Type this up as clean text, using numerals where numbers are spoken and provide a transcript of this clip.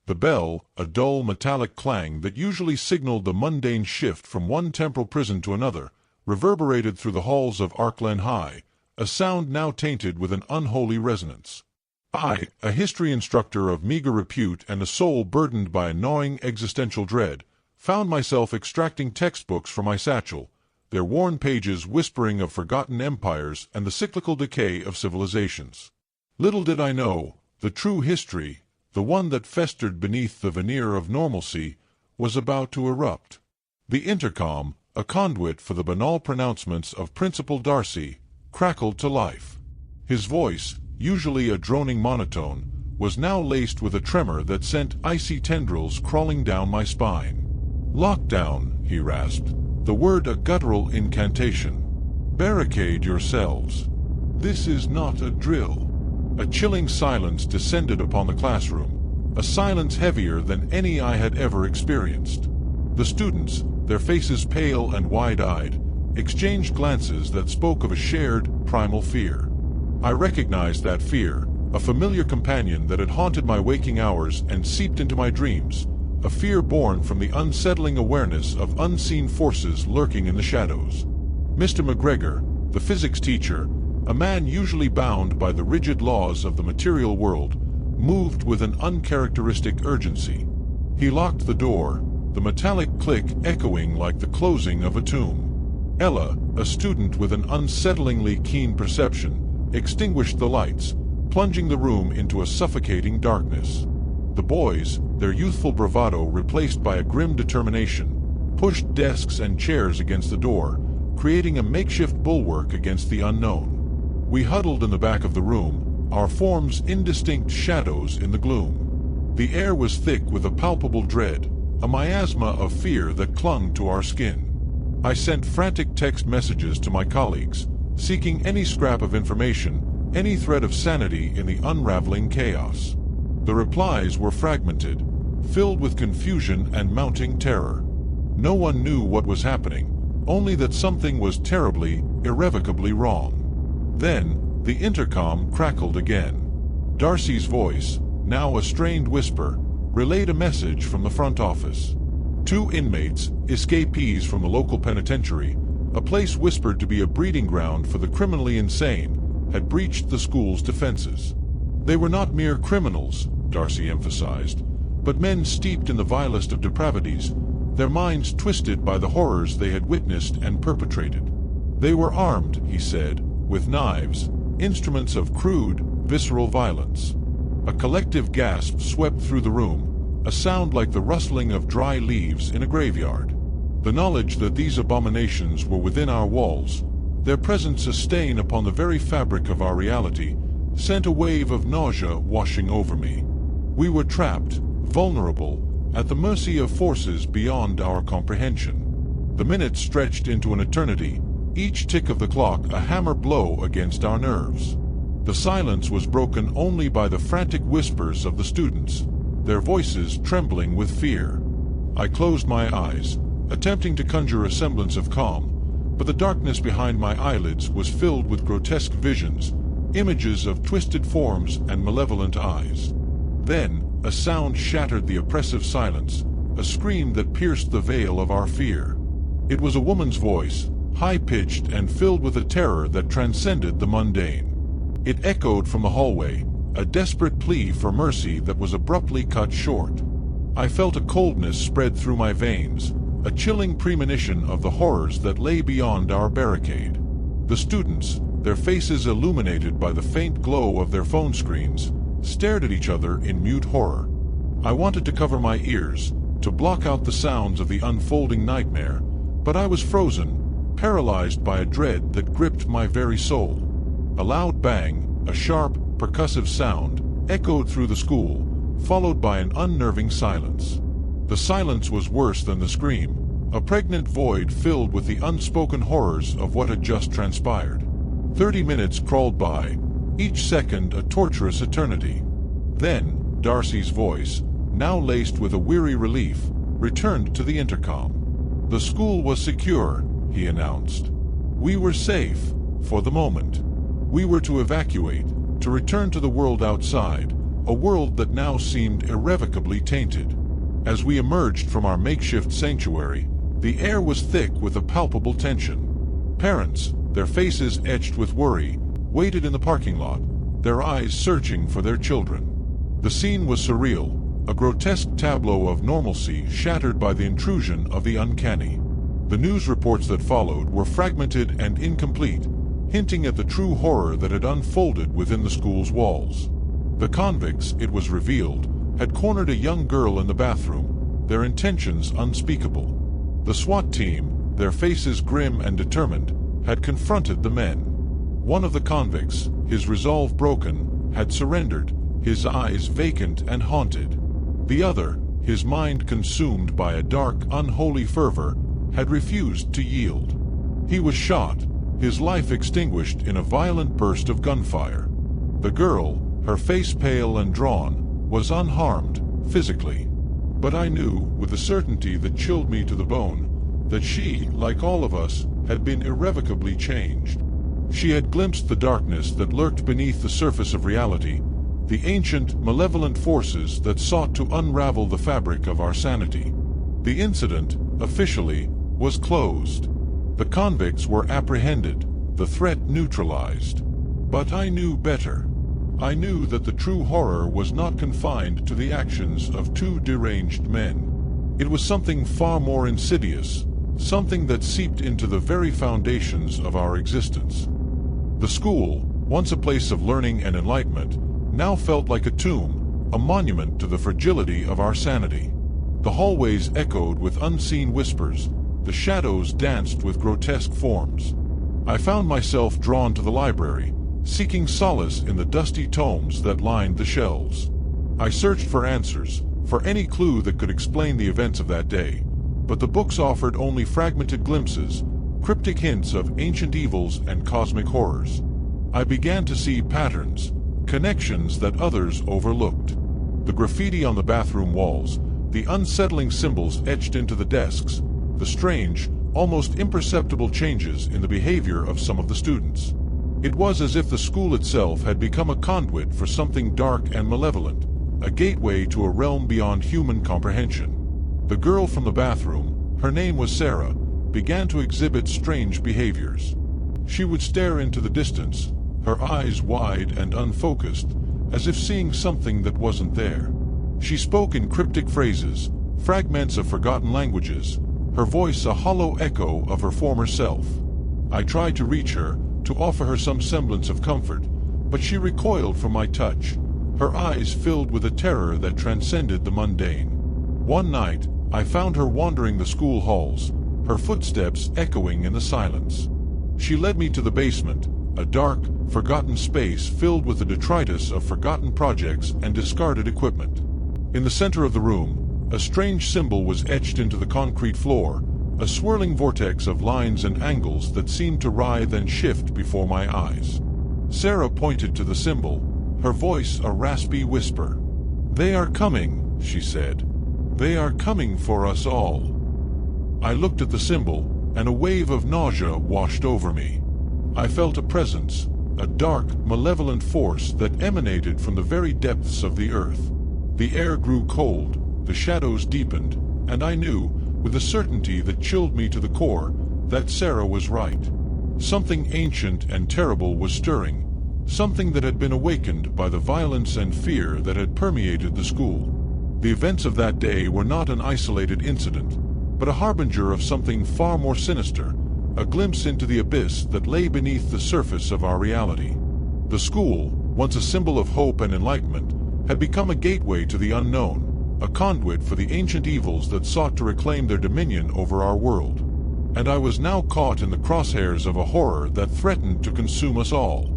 The bell, a dull metallic clang that usually signaled the mundane shift from one temporal prison to another, reverberated through the halls of Arklen High, a sound now tainted with an unholy resonance. I, a history instructor of meager repute and a soul burdened by a gnawing existential dread, found myself extracting textbooks from my satchel, their worn pages whispering of forgotten empires and the cyclical decay of civilizations. Little did I know, the true history, the one that festered beneath the veneer of normalcy, was about to erupt. The intercom, a conduit for the banal pronouncements of Principal Darcy, crackled to life. His voice, usually a droning monotone, was now laced with a tremor that sent icy tendrils crawling down my spine. "Lockdown," he rasped, the word a guttural incantation. "Barricade yourselves. This is not a drill." A chilling silence descended upon the classroom, a silence heavier than any I had ever experienced. The students, their faces pale and wide-eyed, exchanged glances that spoke of a shared, primal fear. I recognized that fear, a familiar companion that had haunted my waking hours and seeped into my dreams, a fear born from the unsettling awareness of unseen forces lurking in the shadows. Mr. McGregor, the physics teacher, a man usually bound by the rigid laws of the material world, moved with an uncharacteristic urgency. He locked the door, the metallic click echoing like the closing of a tomb. Ella, a student with an unsettlingly keen perception, extinguished the lights, plunging the room into a suffocating darkness. The boys, their youthful bravado replaced by a grim determination, pushed desks and chairs against the door, creating a makeshift bulwark against the unknown. We huddled in the back of the room, our forms indistinct shadows in the gloom. The air was thick with a palpable dread, a miasma of fear that clung to our skin. I sent frantic text messages to my colleagues, seeking any scrap of information, any thread of sanity in the unraveling chaos. The replies were fragmented, filled with confusion and mounting terror. No one knew what was happening, only that something was terribly, irrevocably wrong. Then, the intercom crackled again. Darcy's voice, now a strained whisper, relayed a message from the front office. 2 inmates, escapees from the local penitentiary, a place whispered to be a breeding ground for the criminally insane, had breached the school's defenses. They were not mere criminals, Darcy emphasized, but men steeped in the vilest of depravities, their minds twisted by the horrors they had witnessed and perpetrated. They were armed, he said, with knives, instruments of crude, visceral violence. A collective gasp swept through the room, a sound like the rustling of dry leaves in a graveyard. The knowledge that these abominations were within our walls, their presence a stain upon the very fabric of our reality, sent a wave of nausea washing over me. We were trapped, vulnerable, at the mercy of forces beyond our comprehension. The minutes stretched into an eternity, each tick of the clock a hammer blow against our nerves. The silence was broken only by the frantic whispers of the students, their voices trembling with fear. I closed my eyes, attempting to conjure a semblance of calm, but the darkness behind my eyelids was filled with grotesque visions, images of twisted forms and malevolent eyes. Then, a sound shattered the oppressive silence, a scream that pierced the veil of our fear. It was a woman's voice, high-pitched and filled with a terror that transcended the mundane. It echoed from the hallway, a desperate plea for mercy that was abruptly cut short. I felt a coldness spread through my veins, a chilling premonition of the horrors that lay beyond our barricade. The students, their faces illuminated by the faint glow of their phone screens, stared at each other in mute horror. I wanted to cover my ears, to block out the sounds of the unfolding nightmare, but I was frozen, paralyzed by a dread that gripped my very soul. A loud bang, a sharp, percussive sound, echoed through the school, followed by an unnerving silence. The silence was worse than the scream, a pregnant void filled with the unspoken horrors of what had just transpired. 30 minutes crawled by, each second a torturous eternity. Then, Darcy's voice, now laced with a weary relief, returned to the intercom. The school was secure, he announced. We were safe, for the moment. We were to evacuate, to return to the world outside, a world that now seemed irrevocably tainted. As we emerged from our makeshift sanctuary, the air was thick with a palpable tension. Parents, their faces etched with worry, waited in the parking lot, their eyes searching for their children. The scene was surreal, a grotesque tableau of normalcy shattered by the intrusion of the uncanny. The news reports that followed were fragmented and incomplete, hinting at the true horror that had unfolded within the school's walls. The convicts, it was revealed, had cornered a young girl in the bathroom, their intentions unspeakable. The SWAT team, their faces grim and determined, had confronted the men. One of the convicts, his resolve broken, had surrendered, his eyes vacant and haunted. The other, his mind consumed by a dark, unholy fervor, had refused to yield. He was shot, his life extinguished in a violent burst of gunfire. The girl, her face pale and drawn, was unharmed, physically. But I knew, with a certainty that chilled me to the bone, that she, like all of us, had been irrevocably changed. She had glimpsed the darkness that lurked beneath the surface of reality, the ancient, malevolent forces that sought to unravel the fabric of our sanity. The incident, officially, was closed. The convicts were apprehended, the threat neutralized. But I knew better. I knew that the true horror was not confined to the actions of two deranged men. It was something far more insidious, something that seeped into the very foundations of our existence. The school, once a place of learning and enlightenment, now felt like a tomb, a monument to the fragility of our sanity. The hallways echoed with unseen whispers, the shadows danced with grotesque forms. I found myself drawn to the library, seeking solace in the dusty tomes that lined the shelves. I searched for answers, for any clue that could explain the events of that day, but the books offered only fragmented glimpses, cryptic hints of ancient evils and cosmic horrors. I began to see patterns, connections that others overlooked. The graffiti on the bathroom walls, the unsettling symbols etched into the desks, the strange, almost imperceptible changes in the behavior of some of the students. It was as if the school itself had become a conduit for something dark and malevolent, a gateway to a realm beyond human comprehension. The girl from the bathroom, her name was Sarah, began to exhibit strange behaviors. She would stare into the distance, her eyes wide and unfocused, as if seeing something that wasn't there. She spoke in cryptic phrases, fragments of forgotten languages, her voice a hollow echo of her former self. I tried to reach her, to offer her some semblance of comfort, but she recoiled from my touch, her eyes filled with a terror that transcended the mundane. One night, I found her wandering the school halls, her footsteps echoing in the silence. She led me to the basement, a dark, forgotten space filled with the detritus of forgotten projects and discarded equipment. In the center of the room, a strange symbol was etched into the concrete floor, a swirling vortex of lines and angles that seemed to writhe and shift before my eyes. Sarah pointed to the symbol, her voice a raspy whisper. "They are coming," she said. "They are coming for us all." I looked at the symbol, and a wave of nausea washed over me. I felt a presence, a dark, malevolent force that emanated from the very depths of the earth. The air grew cold, the shadows deepened, and I knew, with a certainty that chilled me to the core, that Sarah was right. Something ancient and terrible was stirring, something that had been awakened by the violence and fear that had permeated the school. The events of that day were not an isolated incident, but a harbinger of something far more sinister, a glimpse into the abyss that lay beneath the surface of our reality. The school, once a symbol of hope and enlightenment, had become a gateway to the unknown, a conduit for the ancient evils that sought to reclaim their dominion over our world. And I was now caught in the crosshairs of a horror that threatened to consume us all.